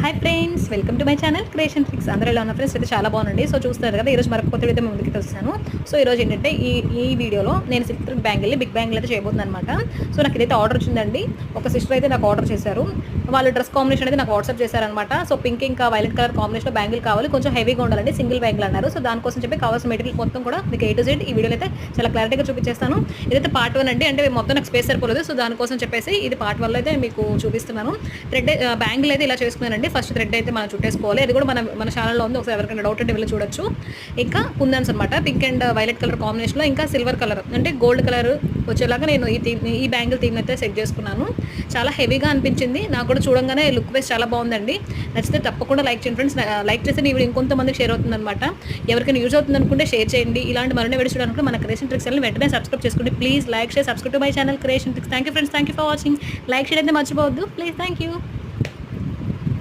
Hi friends, welcome to my channel creation tricks. అందరూ ఎలా ఉన్న ఫ్రెండ్స్ అయితే చాలా బాగుందండి. సో చూస్తారు కదా, ఈరోజు మరొక కొత్త వీడియో ముందుకు వస్తాను. సో ఈరోజు ఏంటంటే ఈ వీడియోలో నేను సిల్క్ బ్యాంగిల్ బిగ్ బ్యాంగిల్ అయితే చేయబోతుంది అనమాట. సో నాకు ఇదైతే ఆర్డర్ వచ్చిందండి. ఒక సిస్టర్ అయితే నాకు ఆర్డర్ చేశారు. వాళ్ళు డ్రెస్ కాంబినేషన్ అయితే నాకు వాట్సాప్ చేశారనమాట. సో పింక్ ఇంకా వైలెట్ కలర్ కాంబినేషన్లో బ్యాంగిల్ కావాలి, కొంచెం హెవీగా ఉండాలండి, సింగిల్ బ్యాంగిల్ అన్నారు. సో దానికోసం చెప్పి కావాల్సిన మెటీరియల్ మొత్తం కూడా మీకు A to Z ఈ వీడియోలో అయితే చాలా క్లారిటీగా చూపించేస్తాను. ఇదైతే పార్ట్ 1 అండి, అంటే మొత్తం నాకు స్పేస్ సరిపోలేదు. సో దానికోసం చెప్పేసి ఇది పార్ట్ 1 అయితే మీకు చూపిస్తున్నాను. థ్రెడ్ బ్యాంగిల్ అయితే ఇలా చేసుకున్నానండి. ఫస్ట్ థ్రెడ్ అయితే మనం చుట్టేసుకోవాలి. అది కూడా మన ఛానల్లో ఉంది, ఒకసారి ఎవరికైనా డౌట్ అంటే వెళ్ళి చూడొచ్చు. ఇంకా కుందన్స్ అనమాట, పింక్ అండ్ వైలెట్ కలర్ కాంబినేషన్లో, ఇంకా సిల్వర్ కలర్ అంటే గోల్డ్ కలర్ వచ్చేలాగా నేను ఈ బ్యాంగిల్ థీమ్ అయితే సెట్ చేసుకున్నాను. చాలా హెవీగా అనిపించింది నాకు కూడా, చూడంగానే లుక్ వైజ్ చాలా బాగుందండి. నచ్చితే తప్పకుండా లైక్ చేయండి ఫ్రెండ్స్. లైక్ చేస్తే ఈ వీడియో ఇంకొంతమందికి షేర్ అవుతుంది అనమాట. ఎవరికైనా యూజ్ అవుతుంది అనుకుంటే షేర్ చేయండి. ఇలాంటి మరిన్ని వీడియోస్ చూడాలనుకుంటే మన క్రియేషన్ ట్రిక్స్ ఛానల్ వెంటనే సబ్స్క్రైబ్ చేసుకోండి. Please like share subscribe to my channel creation tricks. Thank you friends, thank you for watching. Like share అయితే మర్చిపోవద్దు ప్లీజ్. Thank you.